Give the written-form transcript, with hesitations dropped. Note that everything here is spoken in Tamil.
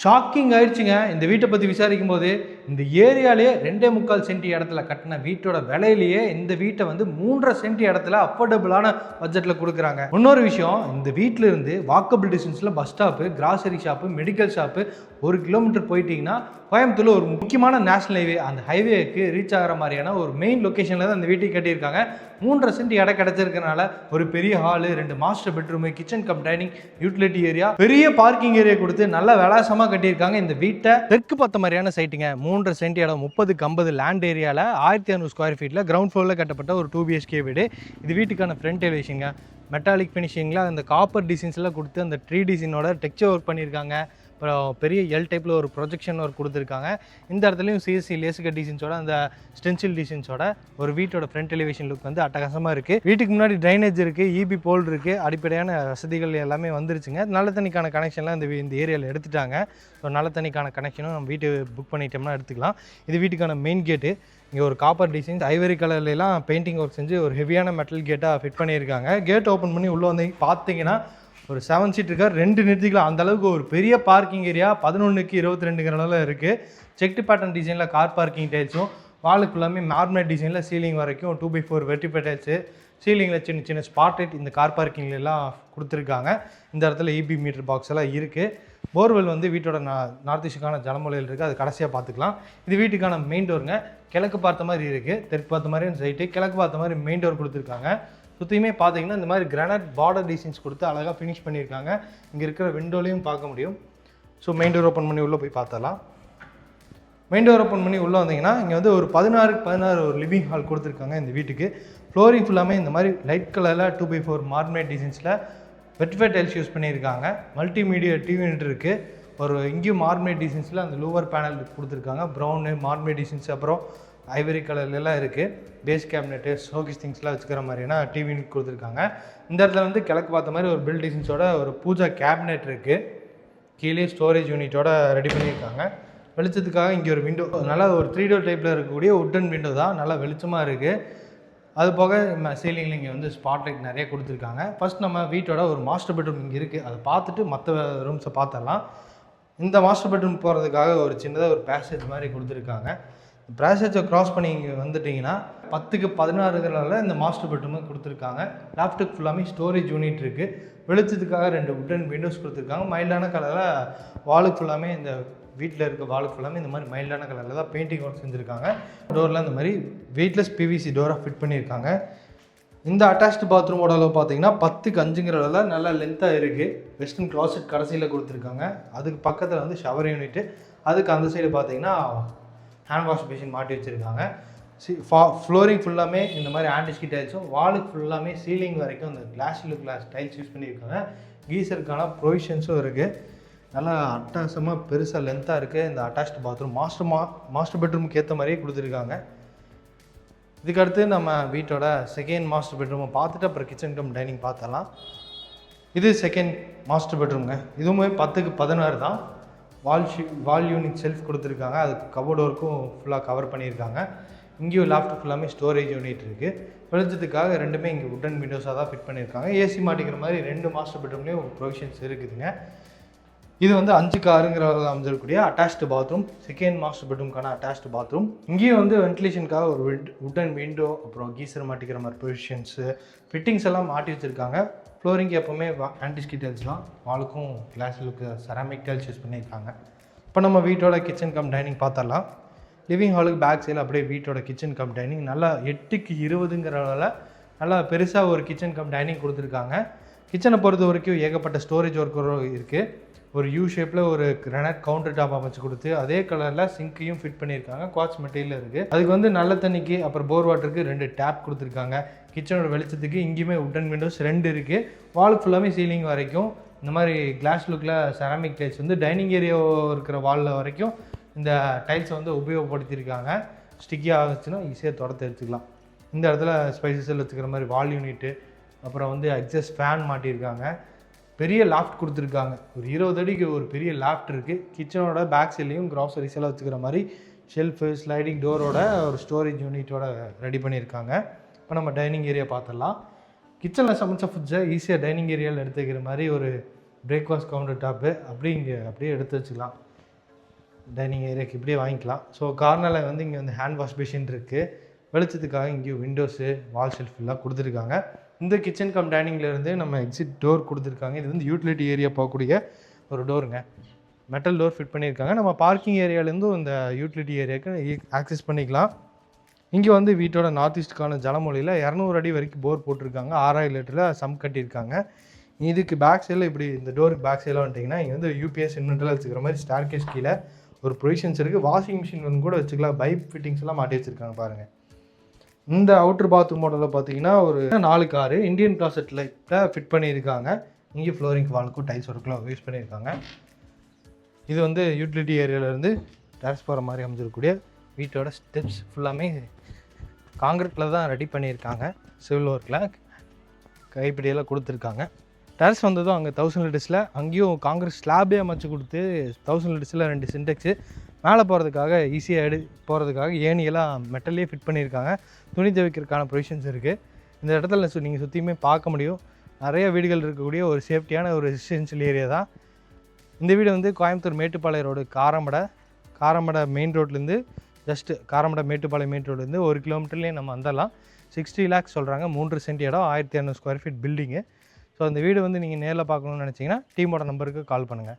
ஷாக்கிங் ஆயிடுச்சுங்க. இந்த வீட்டை பற்றி விசாரிக்கும் போது இந்த ஏரியாலே 2.25 சென்ட் இடத்துல கட்டின வீட்டோட விலையிலேயே இந்த வீட்டை வந்து 3.5 சென்ட் இடத்துல அஃபோர்டபுளான பட்ஜெட்டில் கொடுக்குறாங்க. இன்னொரு விஷயம், இந்த வீட்டில் இருந்து வாக்கபிள் டிஸ்டன்ஸில் bus stop, grocery shop, medical shop 1 kilometre போயிட்டீங்கன்னா கோயம்புத்தூரில் ஒரு முக்கியமான நேஷனல் ஹைவே, அந்த ஹைவேக்கு ரீச் ஆகிற மாதிரியான ஒரு மெயின் லொக்கேஷனில் தான் இந்த வீட்டுக்கு கட்டியிருக்காங்க. 3.5 சென்ட் இடம் கிடச்சிருக்கனால ஒரு பெரிய hall, 2 master bedroom, kitchen come dining, utility area, பெரிய பார்க்கிங் ஏரியா கொடுத்து நல்லா விலாசமாக கட்டியிருக்காங்க. இந்த வீட்டை தெற்கு பார்த்த மாதிரியான சைட்டுங்க. 3.5 சென்ட் இடம், 30-50 லேண்ட் ஏரியாவில் 1500 ஸ்கொயர் ஃபீட்டில் கிரவுண்ட் ஃப்ளோரில் கட்டப்பட்ட ஒரு 2 BHK வீடு. இது வீட்டுக்கான ஃப்ரண்ட் எலிவேஷனுங்க. மெட்டாலிக் ஃபினிஷிங்கில் அந்த காப்பர் டிசைன்ஸ்லாம் கொடுத்து அந்த 3 டிசைனோட டெக்ஸ்சர் ஒர்க் பண்ணியிருக்காங்க. அப்புறம் பெரிய எல் டைப்பில் ஒரு ப்ரொஜெக்ஷன் ஒர்க் கொடுத்துருக்காங்க. இந்த இடத்துலையும் சிஎஸ்சி லேசிகா டிசைன்ஸோட அந்த ஸ்டென்சில் டிசைன்ஸோட ஒரு வீட்டோட ஃப்ரண்ட் எலிவேஷன் லுக் வந்து அட்டகாசமாக இருக்குது. வீட்டுக்கு முன்னாடி ட்ரைனேஜ் இருக்குது, இபி போல் இருக்குது, அடிப்படையான வசதிகள் எல்லாமே வந்துருச்சுங்க. நல்ல தண்ணிக்கான கனெக்ஷன்லாம் இந்த ஏரியாவில் எடுத்துட்டாங்க. ஸோ நல்ல தண்ணிக்கான கனெக்ஷனும் நம்ம வீட்டு புக் பண்ணிட்டோம்னா எடுத்துக்கலாம். இது வீட்டுக்கான மெயின் கேட்டு. இங்கே ஒரு காப்பர் டிசைன்ஸ் ஐவரி கலர்லாம் பெயிண்டிங் ஒர்க் செஞ்சு ஒரு ஹெவியான மெட்டல் கேட்டாக ஃபிட் பண்ணியிருக்காங்க. கேட் ஓப்பன் பண்ணி உள்ளே வந்து பார்த்தீங்கன்னா ஒரு 7 சீட் இருக்கா, 2 நிறுத்திக்கலாம். அந்த அளவுக்கு ஒரு பெரிய பார்க்கிங் ஏரியா. 11க்கு 22ங்கிற அளவில் இருக்குது. செக்டு பேட்டர்ன் டிசைனில் கார் பார்க்கிங் டைல்ஸும், வாலுக்கு ஃபுல்லாமே மார்மேட் டிசைனில் சீலிங் வரைக்கும் 2x4 வெர்டிஃபை டைல்ஸு, சீலிங்கில் சின்ன சின்ன ஸ்பாட் லைட் இந்த கார் பார்க்கிங்லாம் கொடுத்துருக்காங்க. இந்த இடத்துல இபி மீட்டர் பாக்ஸ் எல்லாம் இருக்குது. போர்வெல் வந்து வீட்டோட நார்த் ஈஸ்டுக்கான ஜலமூலையில் இருக்குது, அது கடைசியாக பார்த்துக்கலாம். இது வீட்டுக்கான மெயின் டோருங்க. கிழக்கு பார்த்த மாதிரி இருக்குது, தெற்கு பார்த்த மாதிரி சைட்டு, கிழக்கு பார்த்த மாதிரி மெயின் டோர் கொடுத்துருக்காங்க. சுற்றியுமே பார்த்தீங்கன்னா இந்த மாதிரி கிரானைட் பார்டர் டிசைன்ஸ் கொடுத்து அழகாக ஃபினிஷ் பண்ணியிருக்காங்க. இங்கே இருக்கிற விண்டோலையும் பார்க்க முடியும். ஸோ மெயின் டோர் ஓப்பன் பண்ணி உள்ளே போய் பார்த்தலாம். மெயின் டோர் ஓப்பன் பண்ணி உள்ளே வந்தீங்கன்னா இங்கே வந்து ஒரு 16 ஒரு லிவிங் ஹால் கொடுத்துருக்காங்க. இந்த வீட்டுக்கு ஃப்ளோரிங் ஃபுல்லாமே இந்த மாதிரி லைட் கலரில் 2x4 மார்மேட் டிசைன்ஸில் வெர்டிஃபை டைல்ஸ் யூஸ் பண்ணியிருக்காங்க. மல்டிமீடியா டிவி யூனிட் இருக்குது. ஒரு இங்கேயும் மார்மேட் டிசைன்ஸில் அந்த லூவர் பேனல் கொடுத்துருக்காங்க. ப்ரௌனு மார்மேட் டிசைன்ஸ், அப்புறம் ஐவரி கலர்லாம் இருக்குது. பேஸ் கேபினெட்டு, ஷோகேஸ் திங்ஸ்லாம் வச்சுக்கிற மாதிரியான டிவி யூனிட் கொடுத்துருக்காங்க. இந்த இடத்துல வந்து கிழக்கு பார்த்த மாதிரி ஒரு பில் டிசைன்ஸோட ஒரு பூஜா கேபினெட் இருக்குது. கீழே ஸ்டோரேஜ் யூனிட்டோட ரெடி பண்ணியிருக்காங்க. வெளிச்சத்துக்காக இங்கே ஒரு விண்டோ, நல்லா ஒரு 3 டோர் டைப்பில் இருக்கக்கூடிய உட்டன் விண்டோ தான், நல்லா வெளிச்சமாக இருக்குது. அது போக சீலிங்கில் இங்கே வந்து ஸ்பாட் லைட் நிறைய கொடுத்துருக்காங்க. ஃபஸ்ட் நம்ம வீட்டோட ஒரு மாஸ்டர் பெட்ரூம் இங்கே இருக்குது, அதை பார்த்துட்டு மற்ற ரூம்ஸை பார்த்துடலாம். இந்த மாஸ்டர் பெட்ரூம் போகிறதுக்காக ஒரு சின்னதாக ஒரு பேசேஜ் மாதிரி கொடுத்துருக்காங்க. பேசேஜை க்ராஸ் பண்ணி இங்கே வந்துட்டிங்கன்னா 10க்கு 16 இந்த மாஸ்டர் பெட்ரூமு கொடுத்துருக்காங்க. லேப்டாப் ஃபுல்லாமே ஸ்டோரேஜ் யூனிட் இருக்குது. வெளிச்சத்துக்காக 2 உட்டன் விண்டோஸ் கொடுத்துருக்காங்க. மைல்டான கலரில் வாலுக்கு ஃபுல்லாமே, இந்த வீட்டில் இருக்க வாலுக்கு ஃபுல்லாமே இந்த மாதிரி மைல்டான கலரில் தான் பெயிண்டிங் ஒர்க் செஞ்சுருக்காங்க. டோரில் இந்த மாதிரி வெயிட்லெஸ் பிவிசி டோராக ஃபிட் பண்ணியிருக்காங்க. இந்த அட்டாச்டு பாத்ரூமோட அளவு பார்த்தீங்கன்னா 10க்கு 5ங்கிற அளவில் நல்லா லென்த்தாக இருக்குது. வெஸ்டர்ன் கிளாசெட் கடைசியில் கொடுத்துருக்காங்க. அதுக்கு பக்கத்தில் வந்து ஷவர் யூனிட்டு, அதுக்கு அந்த சைடு பார்த்தீங்கன்னா ஹேண்ட் வாஷ் பேஷன் மாட்டி வச்சுருக்காங்க. ஃப்ளோரிங் ஃபுல்லாமே இந்த மாதிரி ஆன்டிஸ்கி டைல்ஸும், வாலுக்கு ஃபுல்லாமே சீலிங் வரைக்கும் இந்த கிளாஸ் டைல்ஸ் யூஸ் பண்ணியிருக்காங்க. கீசருக்கான ப்ரொவிஷன்ஸும் இருக்குது. நல்லா அட்டகாசமாக பெருசாக லென்த்தாக இருக்குது இந்த அட்டாச்டு பாத்ரூம். மாஸ்டர் பெட்ரூமுக்கு ஏற்ற மாதிரியே கொடுத்துருக்காங்க. இதுக்கடுத்து நம்ம வீட்டோட செகண்ட் மாஸ்டர் பெட்ரூமை பார்த்துட்டு அப்புறம் கிச்சன் கம் டைனிங் பார்த்தலாம். இது செகண்ட் மாஸ்டர் பெட்ரூம்ங்க. இதுவுமே 10க்கு 16 தான். வால் யூனிட் செல்ஃப் கொடுத்துருக்காங்க. அதுக்கு கபோர்ட் ஒர்க்கும் ஃபுல்லாக கவர் பண்ணியிருக்காங்க. இங்கேயும் லேப்டாப் ஃபுல்லாமே ஸ்டோரேஜ் யூனிட் இருக்குது. வெளிச்சத்துக்காக ரெண்டுமே இங்கே உட்டன் விண்டோஸாக தான் ஃபிட் பண்ணியிருக்காங்க. ஏசி மாட்டிக்கிற மாதிரி 2 மாஸ்டர் பெட்ரூம்லேயும் ப்ரொவிஷன்ஸ் இருக்குதுங்க. இது வந்து 5க்கு 6ங்கிற அமைஞ்சிருக்கக்கூடிய அட்டாச்டு பாத்ரூம், செகண்ட் மாஸ்டர் பெட்ரூம்க்கான அட்டாச்டு பாத்ரூம். இங்கேயும் வந்து வென்டிலேஷனுக்காக ஒரு உட்டன் விண்டோ, அப்புறம் கீசர் மாட்டிக்கிற மாதிரி ப்ரொவிஷன்ஸு, ஃபிட்டிங்ஸ் எல்லாம் மாட்டி வச்சுருக்காங்க. ஃப்ளோரிங்கு எப்போவுமே ஆன்டிஸ்கி டைல்ஸ் தான். வாலுக்கும் கிளாஸுக்கு செராமிக் டைல்ஸ் யூஸ் பண்ணியிருக்காங்க. இப்போ நம்ம வீட்டோட கிச்சன் கம் டைனிங் பார்த்தரலாம். லிவிங் ஹாலுக்கு பேக் சைடில் அப்படியே வீட்டோட கிச்சன் கம் டைனிங் நல்லா 8க்கு 20ங்கிற அளவில் நல்லா பெருசாக ஒரு கிச்சன் கம் டைனிங் கொடுத்துருக்காங்க. கிச்சனை பொறுத்த வரைக்கும் ஏகப்பட்ட ஸ்டோரேஜ் ஒர்க் இருக்குது. ஒரு யூ ஷேப்பில் ஒரு கிரானைட் கவுண்டர் டாப் அமைச்சு கொடுத்து அதே கலரில் சிங்கையும் ஃபிட் பண்ணியிருக்காங்க. குவாட்ஸ் மெட்டீரியல் இருக்குது. அதுக்கு வந்து நல்ல தண்ணிக்கு அப்புறம் போர் வாட்டருக்கு 2 டேப் கொடுத்துருக்காங்க. கிச்சனோட வெளிச்சத்துக்கு இங்கேயுமே உட்டன் விண்டோஸ் 2 இருக்குது. வால் ஃபுல்லாமே சீலிங் வரைக்கும் இந்த மாதிரி கிளாஸ் லுக்கில் செராமிக் டைல்ஸ் வந்து டைனிங் ஏரியா இருக்கிற வாலில் வரைக்கும் இந்த டைல்ஸை வந்து உபயோகப்படுத்தியிருக்காங்க. ஸ்டிக்கியாக ஆகிச்சுன்னா ஈஸியாக தொடர்த்து எடுத்துக்கலாம். இந்த இடத்துல ஸ்பைசஸில் வச்சுக்கிற மாதிரி வால் யூனிட்டு, அப்புறம் வந்து எக்ஸாஸ்ட் ஃபேன் மாட்டியிருக்காங்க. பெரிய லாஃப்ட் கொடுத்துருக்காங்க. ஒரு 20 அடிக்கு ஒரு பெரிய லாஃப்ட் இருக்குது. கிச்சனோட பேக் சைட்லேயும் க்ராசரிஸ் எல்லாம் வச்சுக்கிற மாதிரி ஷெல்ஃபு, ஸ்லைடிங் டோரோட ஒரு ஸ்டோரேஜ் யூனிட்டோட ரெடி பண்ணியிருக்காங்க. இப்போ நம்ம டைனிங் ஏரியா பார்த்துடலாம். கிச்சனில் சமைச்ச ஃபுட்ஸை ஈஸியாக டைனிங் ஏரியாவில் எடுத்துக்கிற மாதிரி ஒரு பிரேக்ஃபாஸ்ட் கவுண்டர் டாப்பு அப்படியே எடுத்து வச்சுக்கலாம். டைனிங் ஏரியாவுக்கு இப்படியே வாங்கிக்கலாம். ஸோ கார்னரில் வந்து இங்கே வந்து ஹேண்ட் வாஷ் மிஷின் இருக்குது. வெளிச்சத்துக்காக இங்கேயும் விண்டோஸு வால் ஷெல்ஃப் எல்லாம் கொடுத்துருக்காங்க. இந்த கிச்சன் கம் டைனிங்லேருந்து நம்ம எக்ஸிட் டோர் கொடுத்துருக்காங்க. இது வந்து யூட்டிலிட்டி ஏரியா போகக்கூடிய ஒரு டோருங்க. மெட்டல் டோர் ஃபிட் பண்ணியிருக்காங்க. நம்ம பார்க்கிங் ஏரியாவிலேருந்து இந்த யூட்டிலிட்டி ஏரியாவுக்கு ஆக்சஸ் பண்ணிக்கலாம். இங்கே வந்து வீட்டோட நார்த் ஈஸ்ட்டுக்கான ஜலமொழியில் 200 அடி வரைக்கும் போர் போட்டிருக்காங்க. 6000 லிட்டரில் சம் கட்டியிருக்காங்க. இதுக்கு பேக் சைடில் இப்படி இந்த டோருக்கு பேக் சைடில் வந்துட்டிங்கன்னா இங்கே வந்து யூபிஎஸ் இன்வெர்டரில் வச்சுக்கிற மாதிரி ஸ்டார்கேஸ் கீழே ஒரு ப்ரொவிஷன்ஸ் இருக்குது. வாஷிங் மிஷின் வந்து கூட வச்சுக்கலாம். பைப் ஃபிட்டிங்ஸ் எல்லாம் மாட்டி வச்சுருக்காங்க பாருங்கள். இந்த அவுட்ரு பாத்ரூம் மாடலில் பார்த்தீங்கன்னா ஒரு 4 காரு இந்தியன் கிளாசெட்டில் ஃபிட் பண்ணியிருக்காங்க. இங்கே ஃப்ளோரிங் வாலுக்கும் டைல்ஸ் ஒர்க்கில் யூஸ் பண்ணியிருக்காங்க. இது வந்து யூட்டிலிட்டி ஏரியாவிலேருந்து டேரஸ் போகிற மாதிரி அமைஞ்சிருக்கக்கூடிய வீட்டோட ஸ்டெப்ஸ் ஃபுல்லாமே காங்கிரீட்டில் தான் ரெடி பண்ணியிருக்காங்க. சிவில் ஒர்க்கில் கைப்பிடியெல்லாம் கொடுத்துருக்காங்க. டேரஸ் வந்ததும் அங்கே 1000 லிட்டர்ஸில் அங்கேயும் காங்கிரீட் ஸ்லாபே அமைச்சு கொடுத்து 1000 லிட்டர்ஸில் 2 சின்டெக்ஸு மேலே போகிறதுக்காக ஈஸியாக போகிறதுக்காக ஏணியெல்லாம் மெட்டல்லே ஃபிட் பண்ணியிருக்காங்க. துணி துவைக்கிறதுக்கான ப்ரொவிஷன்ஸ் இருக்குது. இந்த இடத்துல நீங்கள் சுற்றியுமே பார்க்க முடியும். நிறைய வீடுகள் இருக்கக்கூடிய ஒரு சேஃப்டியான ஒரு ரெசிடென்ஷியல் ஏரியா தான் இந்த வீடு. வந்து கோயம்புத்தூர் மேட்டுப்பாளையம் ரோடு காரமடை மெயின் ரோட்லேருந்து ஜஸ்ட்டு காரமடை மேட்டுப்பாளையம் மெயின் ரோட்லேருந்து 1 கிலோமீட்டர்லேயே நம்ம வந்துடலாம். 60 lakhs சொல்கிறாங்க. 3 சென்ட் இடம், 1200 ஸ்கொயர் ஃபீட் பில்டிங்கு. ஸோ அந்த வீடு வந்து நீங்கள் நேரில் பார்க்கணுன்னு நினச்சிங்கன்னா டீமோட நம்பருக்கு கால் பண்ணுங்கள்.